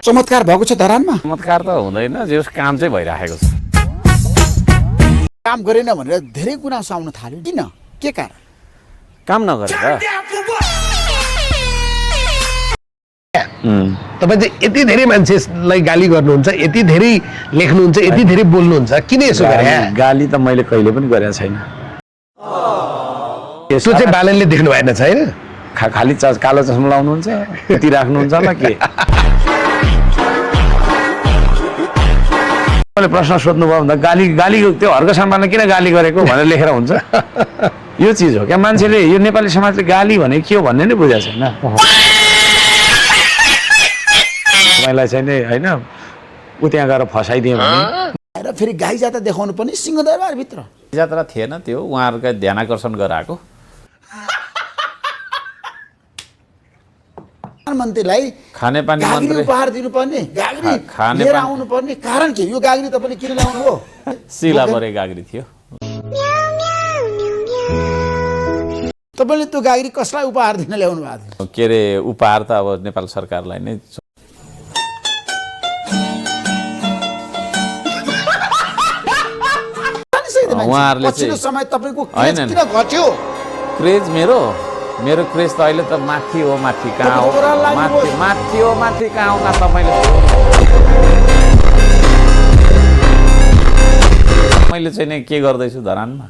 चमत्कार भएको छ धरानमा? चमत्कार त हुँदैन, जस काम चाहिँ भइराखेको छ। काम गरेन भनेर धेरै गुनासो आउन थाल्यो, किन, के कारण? काम नगरेर तपाईँ चाहिँ यति धेरै मान्छेलाई गाली गर्नुहुन्छ, यति धेरै लेख्नुहुन्छ, यति धेरै बोल्नुहुन्छ, किन यसो गरे? गाली त मैले कहिले पनि गरेको छैन। यसो चाहिँ बालनले देख्नु भएन छैन? खाली कालो चस्मा लाउनुहुन्छ, यति राख्नुहुन्छ होला के? मैले प्रश्न सोध्नुभयो भन्दा गाली त्यो हर्क सम्मानलाई किन गाली गरेको भनेर लेखेर हुन्छ? यो चिज हो क्या, मान्छेले यो नेपाली समाजले गाली भने के हो भन्ने नै बुझाएको छैन। तपाईँलाई चाहिँ नि होइन ऊ त्यहाँ गएर फसाइदियो भने र फेरि गाई जात्रा देखाउनु पनि सिंहदरबारभित्र जात्रा थिएन, त्यो उहाँहरूका ध्यान आकर्षण गराएको। प्रधानमन्त्रीलाई खानेपानी मन्त्री उपहार दिनुपर्ने, गाग्री लिएर आउनु पर्ने कारण के? यो गाग्री तपाईँले किन ल्याउनु हो? सिलाबरे गाग्री थियो। तपाईँले त्यो गाग्री कसलाई उपहार दिन ल्याउनु भएको थियो? के अरे उपहार त अब नेपाल सरकारलाई नै। उहाँहरूले पछिल्लो समय तपाईँको क्रेज किन घट्यो? क्रेज मेरो क्रेज त अहिले त माथि हो, माथि कहाँ हो, माथि हो, माथि कहाँ हो, तपाईँले मैले चाहिँ नि के गर्दैछु धरानमा,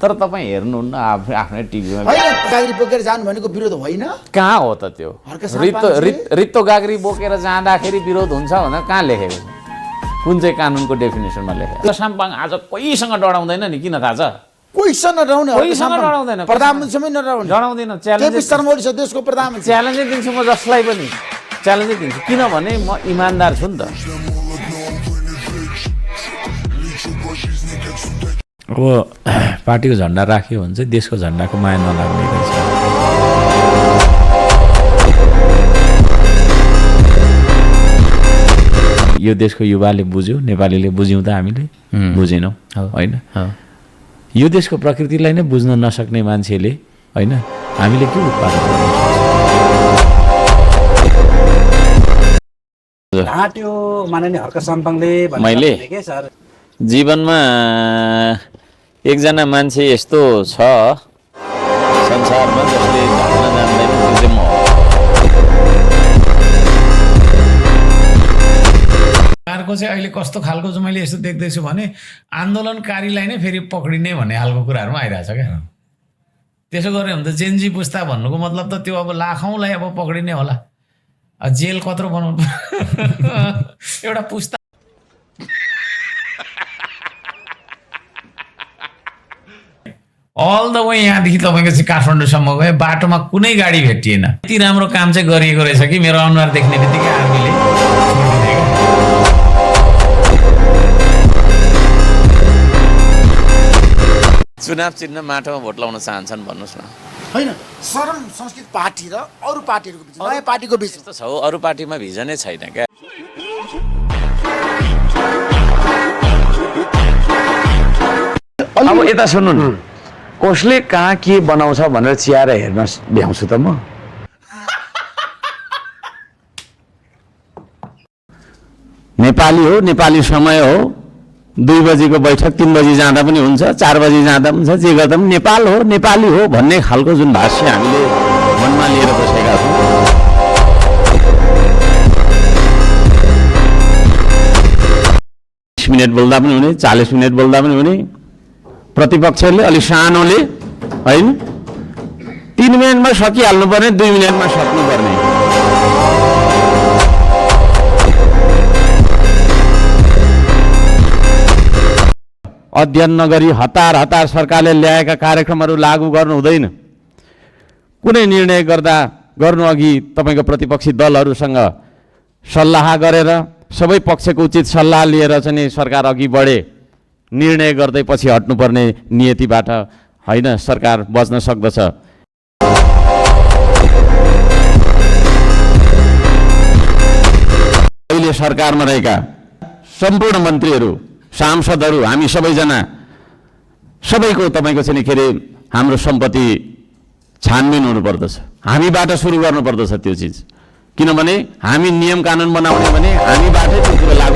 तर तपाईँ हेर्नुहुन्न आफ्नै टिभीमा। गाग्री बोकेर जानु भनेको विरोध होइन? कहाँ हो त त्यो? रित्तो गाग्री बोकेर जाँदाखेरि विरोध हुन्छ भनेर कहाँ लेखेको छ? कुन चाहिँ कानुनको डेफिनेसनमा लेखेको? साम्पाङ आज कोहीसँग डराउँदैन नि, किन थाहा छ? कोहीसँग डराउँदैन, प्रधानमन्त्रीमै डराउँदैन। केपी शर्मा ओली छ देशको प्रधानमन्त्री। च्यालेन्जै दिन्छु म, जसलाई पनि च्यालेन्जै दिन्छु, किनभने म इमान्दार छु नि त। अब पार्टीको झन्डा राख्यो भने चाहिँ देशको झन्डाको माया नलाग्ने रहेछ। यो देशको युवाले बुझ्यो, नेपालीले बुझ्यौँ त हामीले बुझेनौँ होइन। यो देशको प्रकृतिलाई नै बुझ्न नसक्ने मान्छेले होइन हामीले के उत्पादन गर्नु? मैले जीवनमा एकजना मान्छे यस्तो छ संसारमा जसले जान्न जान्दैन, त्यो चाहिँ म हो। सरकारको चाहिँ अहिले कस्तो खालको चाहिँ मैले यस्तो देख्दैछु भने आन्दोलनकारीलाई नै फेरि पक्रिने भन्ने खालको कुराहरूमा आइरहेछ क्या। त्यसो गऱ्यो भने त जेनजी पुस्ता भन्नुको मतलब त त्यो अब लाखौँलाई अब पक्रिने होला। जेल कत्रो बनाउनु एउटा पुस्ता। अल द वे यहाँदेखि तपाईँको चाहिँ काठमाडौँसम्म गए, बाटोमा कुनै गाडी भेटिएन। यति राम्रो काम चाहिँ गरिएको रहेछ कि मेरो अनुहार देख्ने बित्तिकै आर्मीले चुनाव चिन्ह माटोमा भोट लाउन चाहन्छन् भन्नुहोस् न? होइन, शरम संस्कृत पार्टी र अरू पार्टीहरूको बिच, नयाँ पार्टीको बिच त छ। अरू पार्टीमा भिजनै छैन क्या। अब यता सुन्नु न, कसले कहाँ के बनाउँछ भनेर चियाएर हेर्न भ्याउँछु त म? नेपाली हो, नेपाली समय हो, 2 बजीको बैठक 3 बजी जाँदा पनि हुन्छ, 4 बजी जाँदा पनि हुन्छ, जे गर्दा पनि नेपाल हो, नेपाली हो भन्ने खालको जुन भाष्य हामीले मनमा लिएर बसेका छौँ। 20 मिनट बोल्दा पनि हुने, 40 मिनट बोल्दा पनि हुने, प्रतिपक्षले अलि सानोले होइन 3 मिनटमा सकिहाल्नु पर्ने, 2 मिनटमा सक्नुपर्ने। अध्ययन नगरी हतार हतार सरकारले ल्याएका कार्यक्रमहरू लागू गर्नु हुँदैन। कुनै निर्णय गर्नु अघि तपाईँको प्रतिपक्षी दलहरूसँग सल्लाह गरेर सबै पक्षको उचित सल्लाह लिएर चाहिँ सरकार अघि बढे। निर्णय गर्दै पछि हट्नुपर्ने नियतिबाट होइन सरकार बच्न सक्दछ। अहिले सरकारमा रहेका सम्पूर्ण मन्त्रीहरू, सांसदहरू, हामी सबैजना सबैको तपाईँको चाहिँ के अरे हाम्रो सम्पत्ति छानबिन हुनुपर्दछ। हामीबाट सुरु गर्नुपर्दछ त्यो चिज। किनभने हामी नियम कानुन बनाउने भने हामीबाटै त्यो कुरो लागू